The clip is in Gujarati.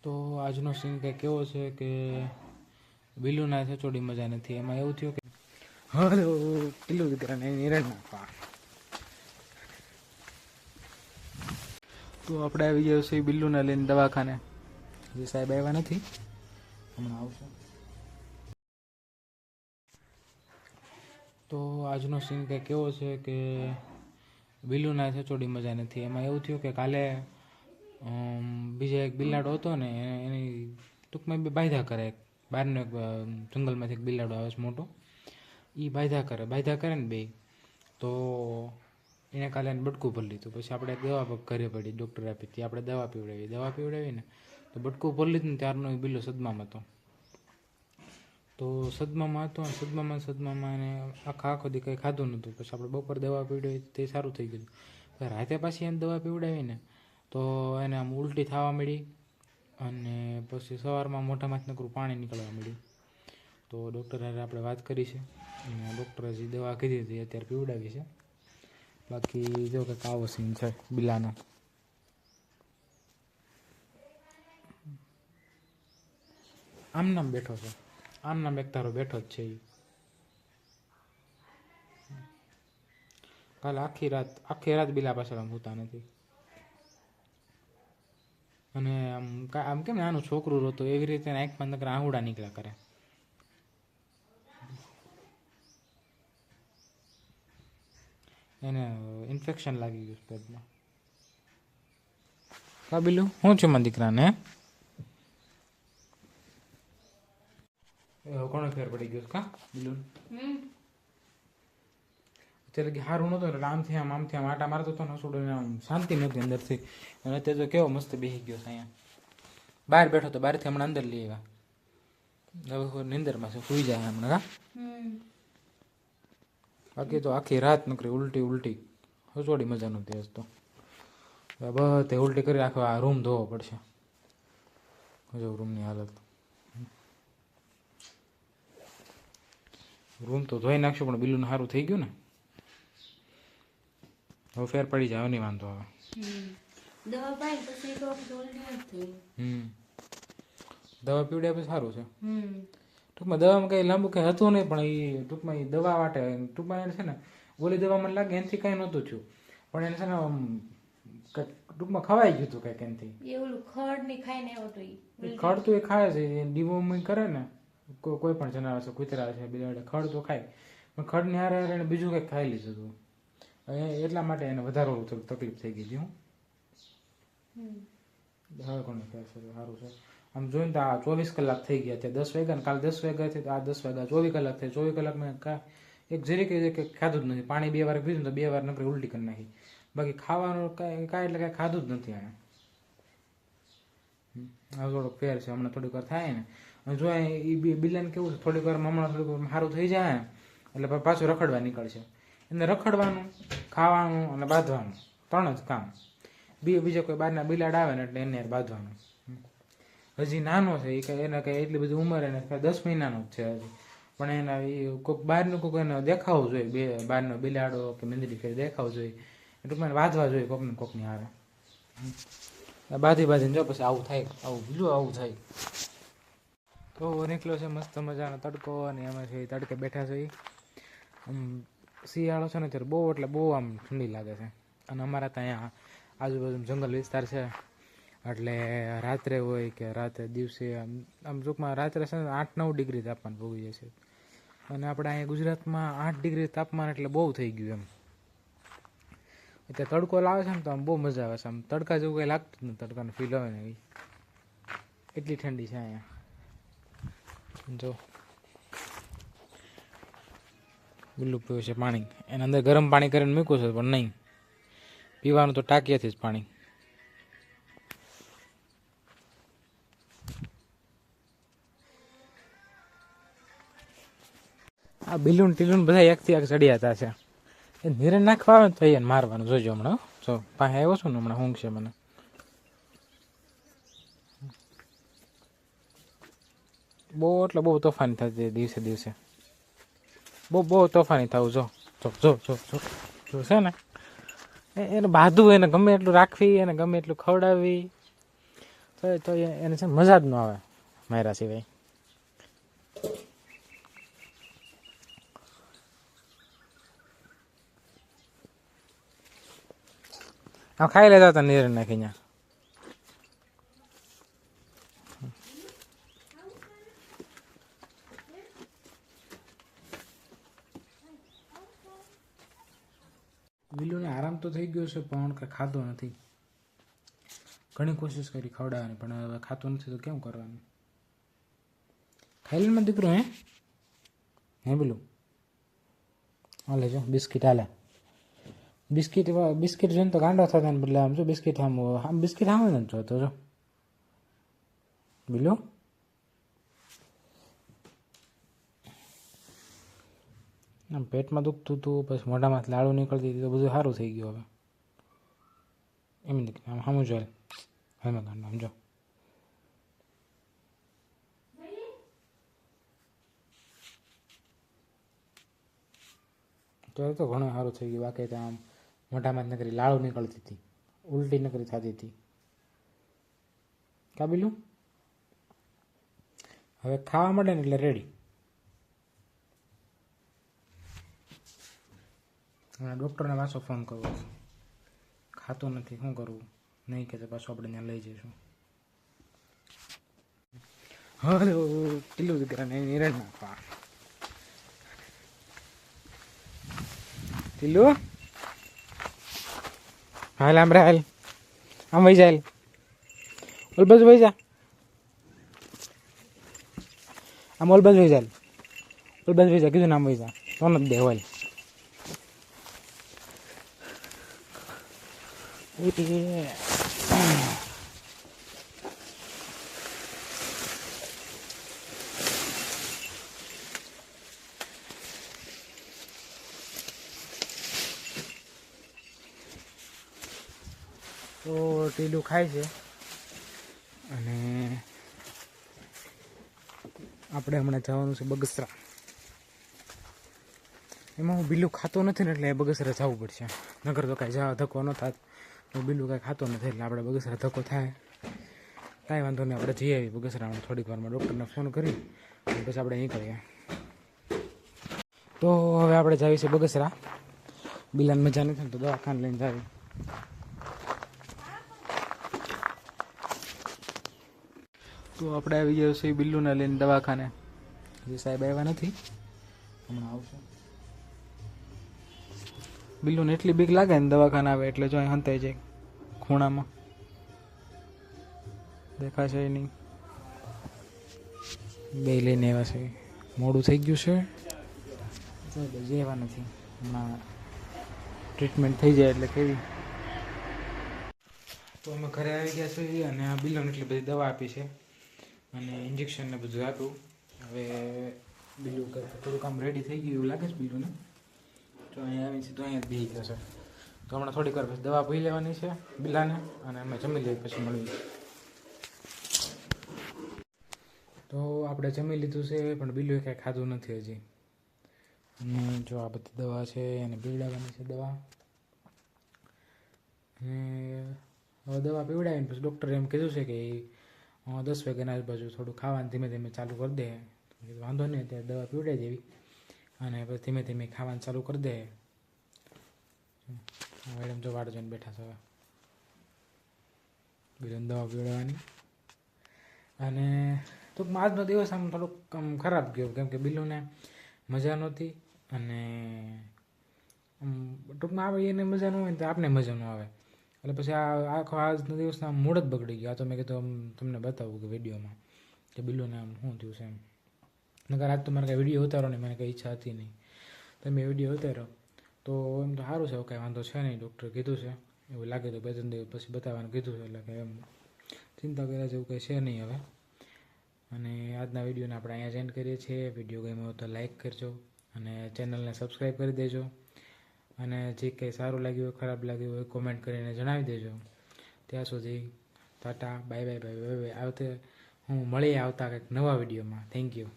તો આજનો સીન કંઈક એવો છે કે બિલ્લુના છોડી મજા નથી. એમાં એવું થયું કે હલો ટીલુ દીકરાને નિરણ નાખવા. તો આપણે આવી ગયા છીએ બિલ્લુને લઈને દવાખાને. જે સાહેબ આવ્યા નથી, હમણાં આવશે. તો આજનો સીન કંઈક એવો છે કે બિલ્લુના છોડી મજા નથી. એમાં એવું થયું કે કાલે બીજા એક બિલાડો હતો ને એની ટૂંકમાં બી બાંધા કરે. બહારનો એક જંગલમાંથી એક બિલાડો આવે છે મોટો, એ બાંધા કરે ને બે. તો એને કાલે એને બટકું ભરી લીધું. પછી આપણે દવા ઘરે પડી, ડૉક્ટર આપી હતી, આપણે દવા પીવડાવી ને તો બટકું ભરી લીધું ને ત્યારનો એ બિલ્લો સદમામાં હતો. તો સદમામાં હતો, સદમામાં એને આખો દી કંઈ ખાધું નહોતું. પછી આપણે બપોર દવા પીવડાવી તે સારું થઈ ગયું. રાતે પાછી એને દવા પીવડાવીને તો એને આમ ઉલટી થવા મળી અને પછી સવારમાં મોઢામાંથી નકરું પાણી નીકળવા મળ્યું. તો ડૉક્ટર હારે આપણે વાત કરી છે અને ડૉક્ટરે જે દવા કીધી હતી અત્યારે પીવડાવી છે. બાકી જો કંઈક આવો સીન છે બિલાનો. આમ નામ બેઠો છે, આમ નામ એક તારો બેઠો જ છે એ. કાલે આખી રાત બિલા પાછળ આમ હોતા નથી. અને આમ કેમ નાનું છોકરું રોતું એવી રીતે આંખમાં નકર આહુડા નીકળ્યા કરે. એને ઇન્ફેક્શન લાગી ગયું પેટમાં. કા બિલ્લું શું છે મારા દીકરાને? કોણે ફેર પડી ગયો કા બિલ્લું? અત્યારે કે સારું નહોતું એટલે આમથી આમ આટા મારતો હતો ને છોડોને આમ શાંતિ નહોતી અંદરથી. અને અત્યારે તો કેવો મસ્ત બેસી ગયો છે અહીંયા. બહાર બેઠો તો બહારથી હમણાં અંદર લઈ આવ્યા. હવે નિંદરમાં છે, સુઈ જાય હમણાં. હા, બાકી તો આખી રાત નકરી ઉલટી હસોડી મજા નહોતી હસતો. બધે ઉલટી કરી આખો આ રૂમ ધોવો પડશે. જો રૂમની હાલત, રૂમ તો ધોઈ નાખશું પણ બિલ્લુને સારું થઈ ગયું ને. હવે ફેર પડી જાય, નહીં વાંધો આવે. દવા પીવડ્યા પછી સારું છે. ટૂંકમાં દવામાં કંઈ લાંબુ કંઈ હતું નહીં, પણ એ ટૂંકમાં એ દવા વાટે ટૂંકમાં એને છે ને ઓલી દવા મને લાગે એનાથી કાંઈ નહોતું થયું, પણ એને છે ને ટૂંકમાં ખવાઈ ગયું હતું કંઈક એનાથી. ખડ તો એ ખાય છે, ડિવોર્મિંગ કરે ને કોઈ પણ જનાવર છે, કૂતરા છે, બિલાડા, ખડ તો ખાય, પણ ખડની હારે એને બીજું કંઈક ખાઈ લીધું હતું. એટલા માટે એને વધારે થોડીક તકલીફ થઈ ગઈ હતી. હવે કોને ખ્યાલ છે, સારું છે. આમ જોઈને તો આ 24 કલાક થઈ ગયા છે. 10 વાગ્યા ને કાલે 10 વાગ્યાથી આ 10 વાગ્યા 24 કલાક થઈ. 24 કલાકમાં એક જરીક ખાધું જ નથી. પાણી 2 વાર પીધું તો 2 વાર નકરી ઉલટી કરી નાખી. બાકી ખાવાનું કાંઈ એટલે કાંઈ ખાધું જ નથી એને. આ થોડોક ફેર છે, હમણાં થોડીક વાર થાય ને જો એ બિલાને કેવું છે, થોડીક વારમાં હમણાં થોડીક વાર સારું થઈ જાય ને એટલે પાછું રખડવા નીકળશે. એને રખડવાનું, ખાવાનું અને બાંધવાનું 3 જ કામ. બીજા કોઈ બહારના બિલાડ આવે ને એટલે એને બાંધવાનું. હજી નાનો છે એ કંઈ, એને કંઈ એટલી બધી ઉંમર એને 10 મહિનાનો જ છે હજી, પણ એના એ કોઈક બહારનું કોઈક એને દેખાવું જોઈએ, બહારનો બિલાડો કે મીંદડી કંઈ દેખાવું જોઈએ, એટલું મને વાંધવા જોઈએ કોકની હારે. બાંધીને જો પછી આવું થાય, આવું થાય. તો નીકળ્યો છે મસ્ત મજાનો તડકો અને અમે છે તડકે બેઠા છે. આમ શિયાળો છે ને ત્યારે બહુ એટલે બહુ આમ ઠંડી લાગે છે. અને અમારા ત્યાં અહીંયા આજુબાજુ જંગલ વિસ્તાર છે એટલે રાત્રે હોય કે રાતે દિવસે આમ ટૂંકમાં રાત્રે છે ને 8-9 ડિગ્રી તાપમાન ભોગવી જાય છે. અને આપણે અહીંયા ગુજરાતમાં 8 ડિગ્રી તાપમાન એટલે બહુ થઈ ગયું એમ. એટલે તડકો લાવે છે ને તો આમ બહુ મજા આવે છે. આમ તડકા જેવું કંઈ લાગતું જ નથી, તડકાનો ફીલ આવે ને એટલી ઠંડી છે અહીંયા. જો બિલ્લું પીવું છે પાણી, એના અંદર ગરમ પાણી કરીને મૂક્યું છે પણ નહીં, પીવાનું તો ટાંકીએથી જ પાણી. આ બિલ્લુન ટીલુન બધા એકથી એક ચડિયાતા છે. એ નિરણ નાખવા આવે તો એને મારવાનું જોજો હમણાં. જો પાસે આવ્યો છું ને હમણાં ઊંઘ છે મને. બહુ એટલે બહુ તોફાની થતી દિવસે બહુ તોફાની થવું. જો છે ને એને બાંધવું, એને ગમે એટલું રાખવી, એને ગમે એટલું ખવડાવવી, તો એને છે મજા જ ન આવે મારા સિવાય. આ ખાઈ લેતા હતા નીર નાખીને. વિલુને આરામ તો થઈ ગયો છે પણ કંઈ ખાતો નથી. ઘણી કોશિશ કરી ખવડાવવાની પણ હવે ખાતો નથી તો કેમ કરવાનું. ખાઈ લે દીકરો. હે પેલું હાલે જો બિસ્કિટ હાલે. બિસ્કિટ જોઈને તો ગાંડો થતા ને બદલે આમ જો બિસ્કિટ આમ બિસ્કિટ આમ ને જોતો જો બીલું. આમ પેટમાં દુખતું હતું પછી મોઢામાંથી લાડુ નીકળતી હતી તો બધું સારું થઈ ગયું હવે. એમ નથી આમ સામું જોઈ હવે ગાંડો આમ જો. તો ઘણું સારું થઈ ગયું. બાકી તો આમ મોઢામાં નકરી લાળુ નીકળતી હતી, ઉલટી નકરી થતી હતી. કાબીલું હવે ખાવા મળે ને એટલે રેડી. ડૉક્ટરને પાછો ફોન કરવો. ખાતો નથી શું કરવું, નહીં કે પાછું આપણે ત્યાં લઈ જઈશું. હલો કિલ્લું દીકરાને નિરાશ નાખવા. કિલ્લું હાલ આમ રે હાલ આમ વહી જાય. ઓલબસ વહી જા. આમ ઓલબસ વહી જાય. ઓલબસ વહી જા કીધું ને આમ વહી જા. તો નથી દે હોલ. તો ટીલું ખાય છે અને આપણે હમણાં જવાનું છે બગસરા. એમાં હું બિલ્લું ખાતો નથી ને એટલે બગસરા જવું પડશે. નગર તો કાંઈ જવા ધક્કો ન થાય. હું બિલ્લું કાંઈ ખાતો નથી એટલે આપણે બગસરા ધક્કો થાય. કાંઈ વાંધો નહીં, આપણે જઈ આવીએ બગસરામાં થોડીક વારમાં. ડૉક્ટરને ફોન કરી અને પછી આપણે નીકળીએ. તો હવે આપણે જઈએ છીએ બગસરા. બિલાને મજા નથી ને તો દવાખાને લઈને જાવી. તો આપણે આવી ગયા છીએ બિલ્લુને લઈને દવાખાને. જે સાહેબ આવ્યા નથી, હમણાં આવશે. બિલ્લુને એટલી બીક લાગે ને દવાખાને આવે એટલે જો અહીં હંતાઈ જાય ખૂણામાં. દેખાશે નહીં. બે લઈને આવ્યા છે. મોડું થઈ ગયું છે. જેવા નથી હમણાં ટ્રીટમેન્ટ થઈ જાય એટલે કેવી. તો અમે ઘરે આવી ગયા છીએ અને આ બિલ્લુને એટલી બધી દવા આપી છે અને ઇન્જેક્શન ને બધું આપ્યું. હવે બિલ્લું થોડું કામ રેડી થઈ ગયું એવું લાગે છે બિલ્લુને. તો અહીંયા આવી છે તો અહીંયા જ બેસી જશે. તો હમણાં થોડીક વાર પછી દવા પી લેવાની છે બિલ્લાને અને અમે જમી લઈએ પછી મળીએ. તો આપણે જમી લીધું છે પણ બિલ્લુએ કાંઈ ખાધું નથી હજી. અને જો આ બધી દવા છે એને પીવડાવવાની છે દવા. અને હવે દવા પીવડાવીને પછી ડૉક્ટરે એમ કીધું છે કે 10 વાગ્યાના આજુબાજુ થોડું ખાવાનું ધીમે ધીમે ચાલુ કરી દે. વાંધો નહીં, અત્યારે દવા પીવડાવી દેવી અને પછી ધીમે ધીમે ખાવાનું ચાલુ કરી દે. મેડમ જો વાડ જોઈને બેઠા છે. હવે બિલ્લુને દવા પીવડાવવાની. અને ટૂંકમાં આજનો દિવસ આમ થોડુંક આમ ખરાબ ગયો કેમ કે બિલ્લુને મજા નહોતી અને ટૂંકમાં આવે એને મજા ન હોય ને તો આપણે મજા ન આવે. એટલે પછી આ આખો આજનો દિવસના મૂડ જ બગડી ગયો. તો મેં કીધું તમને બતાવું કે વિડીયોમાં કે બિલ્લુને આમ શું થયું છે એમ. નકર આજ તો મારે કાંઈ વિડીયો ઉતારવાની મને કંઈ ઈચ્છા હતી નહીં. તમે વિડીયો ઉતાર્યો તો એમ તો સારું છે, કાંઈ વાંધો છે નહીં. ડૉક્ટરે કીધું છે એવું લાગે તો 2-3 દિવસ પછી બતાવવાનું કીધું છે. એટલે કે એમ ચિંતા કર્યા જેવું કંઈ છે નહીં હવે. અને આજના વિડીયોને આપણે અહીંયા જ એન્ડ કરીએ છીએ. વિડીયો ગમ્યો હોય તો લાઇક કરજો અને ચેનલને સબસ્ક્રાઈબ કરી દેજો. અને જે કંઈ સારું લાગ્યું હોય ખરાબ લાગ્યું હોય કોમેન્ટ કરીને જણાવી દેજો. ત્યાં સુધી Tata bye bye bye bye bye. હું મળીએ આવતા કંઈક નવા વિડીયોમાં. Thank you.